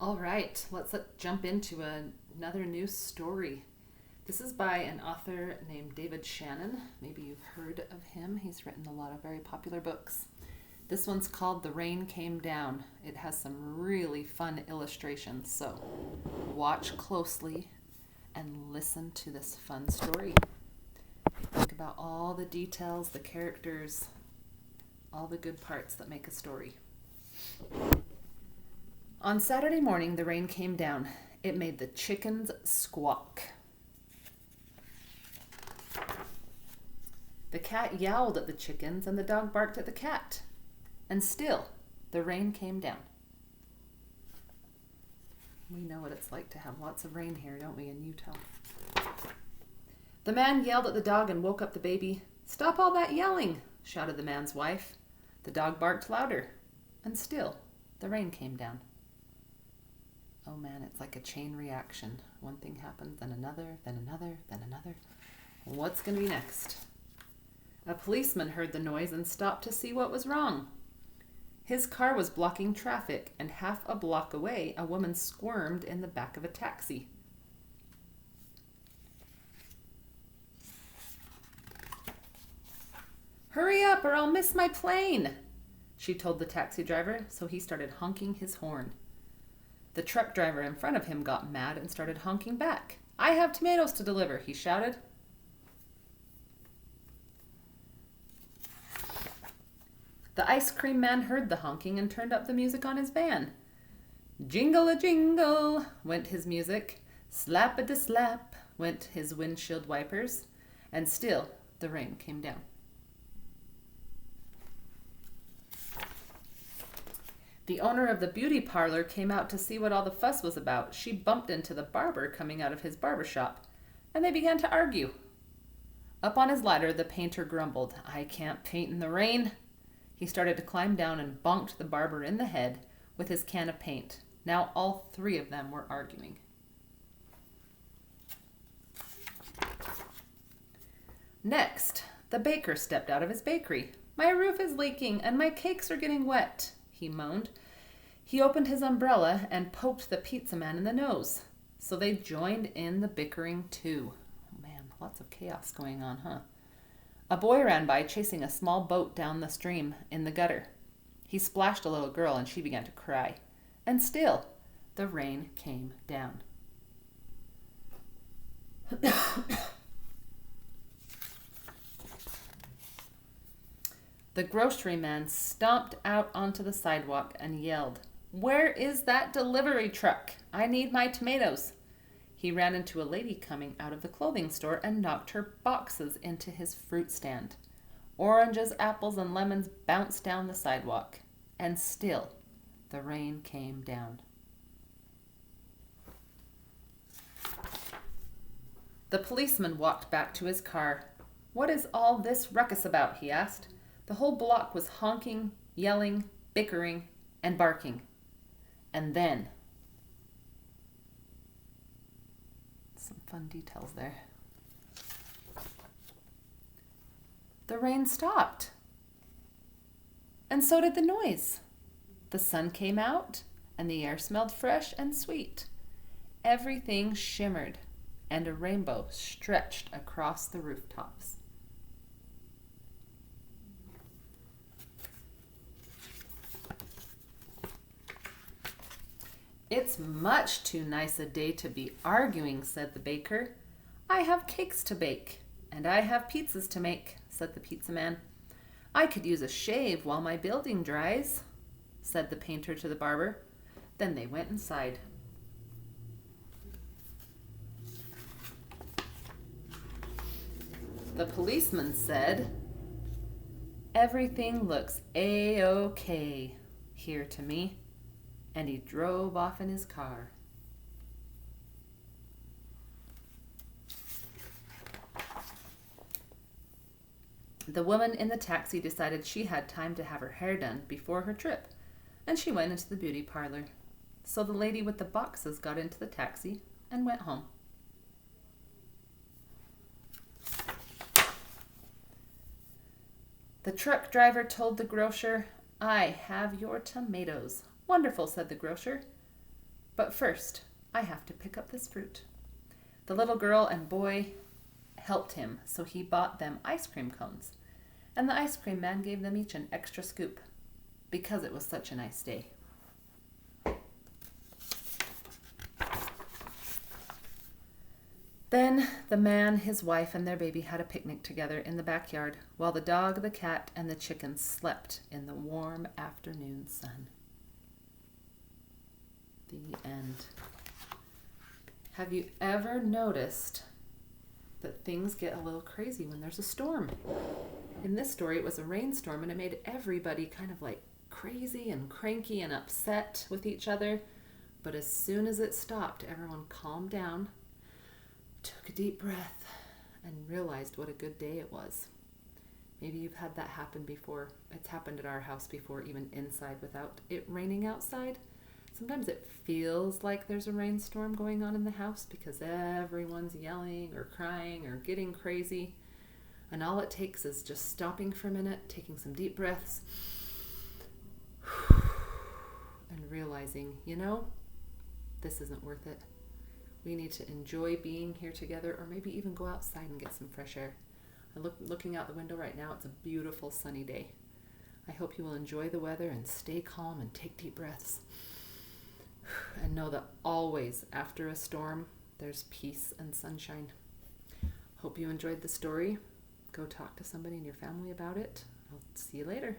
All right, let's jump into another new story. This is by an author named David Shannon. Maybe you've heard of him. He's written a lot of very popular books. This one's called The Rain Came Down. It has some really fun illustrations, so watch closely and listen to this fun story. Think about all the details, the characters, all the good parts that make a story. On Saturday morning, the rain came down. It made the chickens squawk. The cat yowled at the chickens, and the dog barked at the cat. And still, the rain came down. We know what it's like to have lots of rain here, don't we, in Utah? The man yelled at the dog and woke up the baby. "Stop all that yelling," shouted the man's wife. The dog barked louder, and still, the rain came down. Oh man, it's like a chain reaction. One thing happens, then another, then another, then another. What's going to be next? A policeman heard the noise and stopped to see what was wrong. His car was blocking traffic, and half a block away, a woman squirmed in the back of a taxi. "Hurry up or I'll miss my plane," she told the taxi driver, so he started honking his horn. The truck driver in front of him got mad and started honking back. "I have tomatoes to deliver," he shouted. The ice cream man heard the honking and turned up the music on his van. Jingle-a-jingle went his music. Slap-a-da-slap went his windshield wipers. And still, the rain came down. The owner of the beauty parlor came out to see what all the fuss was about. She bumped into the barber coming out of his barber shop, and they began to argue. Up on his ladder, the painter grumbled, "I can't paint in the rain." He started to climb down and bonked the barber in the head with his can of paint. Now all three of them were arguing. Next, the baker stepped out of his bakery. "My roof is leaking and my cakes are getting wet," he moaned. He opened his umbrella and poked the pizza man in the nose. So they joined in the bickering too. Oh man, lots of chaos going on, huh? A boy ran by chasing a small boat down the stream in the gutter. He splashed a little girl and she began to cry. And still, the rain came down. The grocery man stomped out onto the sidewalk and yelled, "Where is that delivery truck? I need my tomatoes." He ran into a lady coming out of the clothing store and knocked her boxes into his fruit stand. Oranges, apples, and lemons bounced down the sidewalk. And still, the rain came down. The policeman walked back to his car. "What is all this ruckus about?" he asked. The whole block was honking, yelling, bickering, and barking. And then, some fun details there. The rain stopped. And so did the noise. The sun came out, and the air smelled fresh and sweet. Everything shimmered, and a rainbow stretched across the rooftops. "It's much too nice a day to be arguing," said the baker. "I have cakes to bake, and I have pizzas to make," said the pizza man. "I could use a shave while my building dries," said the painter to the barber. Then they went inside. The policeman said, "Everything looks A-OK here to me," and he drove off in his car. The woman in the taxi decided she had time to have her hair done before her trip, and she went into the beauty parlor. So the lady with the boxes got into the taxi and went home. The truck driver told the grocer, "I have your tomatoes." "Wonderful," said the grocer. But first, I have to pick up this fruit. The little girl and boy helped him, so he bought them ice cream cones. And the ice cream man gave them each an extra scoop, because it was such a nice day. Then the man, his wife, and their baby had a picnic together in the backyard, while the dog, the cat, and the chickens slept in the warm afternoon sun. The end. Have you ever noticed that things get a little crazy when there's a storm? In this story, it was a rainstorm, and it made everybody kind of like crazy and cranky and upset with each other. But as soon as it stopped, everyone calmed down, took a deep breath, and realized what a good day it was. Maybe you've had that happen before. It's happened at our house before, even inside without it raining outside. Sometimes it feels like there's a rainstorm going on in the house because everyone's yelling or crying or getting crazy. And all it takes is just stopping for a minute, taking some deep breaths, and realizing, this isn't worth it. We need to enjoy being here together, or maybe even go outside and get some fresh air. Looking out the window right now, it's a beautiful sunny day. I hope you will enjoy the weather and stay calm and take deep breaths. And know that always after a storm, there's peace and sunshine. Hope you enjoyed the story. Go talk to somebody in your family about it. I'll see you later.